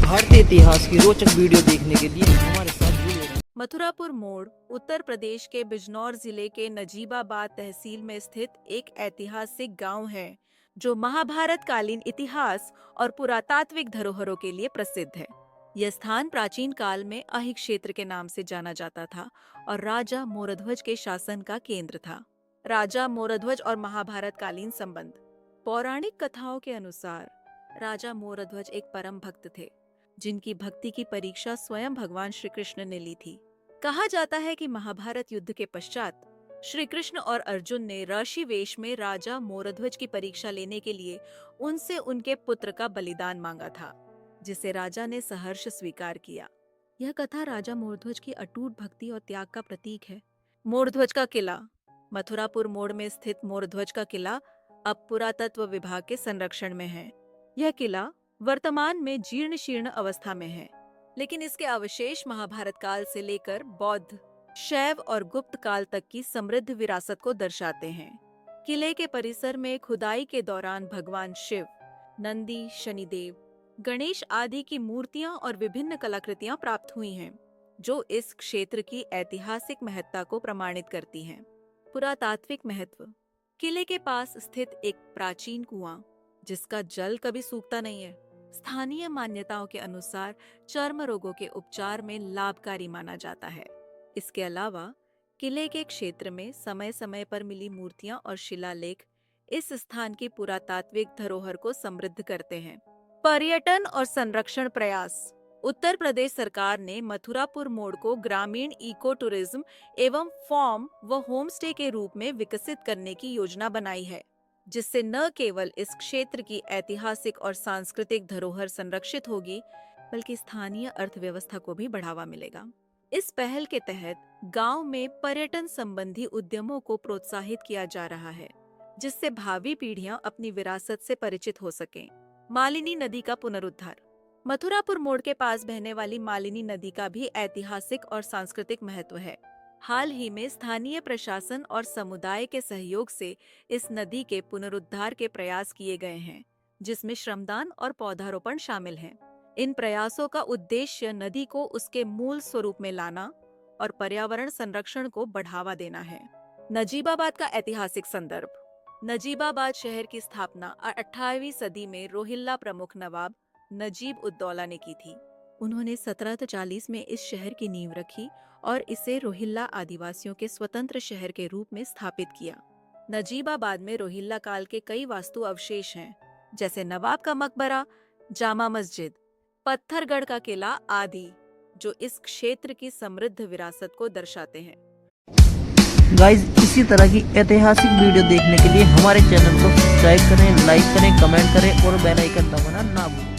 भारतीय इतिहास की रोचक वीडियो देखने के लिए हमारे साथ जुड़े रहें। मथुरापुर मोड़ उत्तर प्रदेश के बिजनौर जिले के नजीबाबाद तहसील में स्थित एक ऐतिहासिक गांव है जो महाभारत कालीन इतिहास और पुरातात्विक धरोहरों के लिए प्रसिद्ध है। यह स्थान प्राचीन काल में अहि क्षेत्र के नाम से जाना जाता था और राजा मोरध्वज के शासन का केंद्र था। राजा मोरध्वज और महाभारत कालीन संबंध। पौराणिक कथाओं के अनुसार राजा मोरध्वज एक परम भक्त थे जिनकी भक्ति की परीक्षा स्वयं भगवान श्री कृष्ण ने ली थी। कहा जाता है कि महाभारत युद्ध के पश्चात श्री कृष्ण और अर्जुन ने ऋषि वेश में राजा मोरध्वज की परीक्षा लेने के लिए उनसे उनके पुत्र का बलिदान मांगा था, जिसे राजा ने सहर्ष स्वीकार किया। यह कथा राजा मोरध्वज की अटूट भक्ति और त्याग का प्रतीक है। मोरध्वज का किला। मथुरापुर मोड़ में स्थित मोरध्वज का किला अब पुरातत्व विभाग के संरक्षण में है। यह किला वर्तमान में जीर्ण शीर्ण अवस्था में है, लेकिन इसके अवशेष महाभारत काल से लेकर बौद्ध, शैव और गुप्त काल तक की समृद्ध विरासत को दर्शाते हैं। किले के परिसर में खुदाई के दौरान भगवान शिव, नंदी, शनिदेव, गणेश आदि की मूर्तियां और विभिन्न कलाकृतियां प्राप्त हुई हैं, जो इस क्षेत्र की ऐतिहासिक महत्ता को प्रमाणित करती हैं। पुरातात्विक महत्व। किले के पास स्थित एक प्राचीन कुआं जिसका जल कभी सूखता नहीं है, स्थानीय मान्यताओं के अनुसार चर्म रोगों के उपचार में लाभकारी माना जाता है। इसके अलावा किले के क्षेत्र में समय समय पर मिली मूर्तियां और शिलालेख इस स्थान की पुरातात्विक धरोहर को समृद्ध करते हैं। पर्यटन और संरक्षण प्रयास। उत्तर प्रदेश सरकार ने मथुरापुर मोड़ को ग्रामीण इको टूरिज्म एवं फार्म व होमस्टे के रूप में विकसित करने की योजना बनाई है, जिससे न केवल इस क्षेत्र की ऐतिहासिक और सांस्कृतिक धरोहर संरक्षित होगी, बल्कि स्थानीय अर्थव्यवस्था को भी बढ़ावा मिलेगा। इस पहल के तहत गांव में पर्यटन संबंधी उद्यमों को प्रोत्साहित किया जा रहा है, जिससे भावी पीढ़ियां अपनी विरासत से परिचित हो सकें। मालिनी नदी का पुनरुद्धार। मथुरापुर मोड़ के पास बहने वाली मालिनी नदी का भी ऐतिहासिक और सांस्कृतिक महत्व है। हाल ही में स्थानीय प्रशासन और समुदाय के सहयोग से इस नदी के पुनरुद्धार के प्रयास किए गए हैं, जिसमें श्रमदान और पौधारोपण शामिल हैं। इन प्रयासों का उद्देश्य नदी को उसके मूल स्वरूप में लाना और पर्यावरण संरक्षण को बढ़ावा देना है। नजीबाबाद का ऐतिहासिक संदर्भ। नजीबाबाद शहर की स्थापना 18वीं सदी में रोहिल्ला प्रमुख नवाब नजीब उद दौला ने की थी। उन्होंने 1740 में इस शहर की नींव रखी और इसे रोहिल्ला आदिवासियों के स्वतंत्र शहर के रूप में स्थापित किया। नजीबाबाद में रोहिल्ला काल के कई वास्तु अवशेष हैं, जैसे नवाब का मकबरा, जामा मस्जिद, पत्थरगढ़ का किला आदि, जो इस क्षेत्र की समृद्ध विरासत को दर्शाते हैं। गाइस, इसी तरह की ऐतिहासिक वीडियो देखने के लिए हमारे चैनल को सब्सक्राइब करें, लाइक करें, कमेंट करें और बेल आइकन दबाना ना भूलें।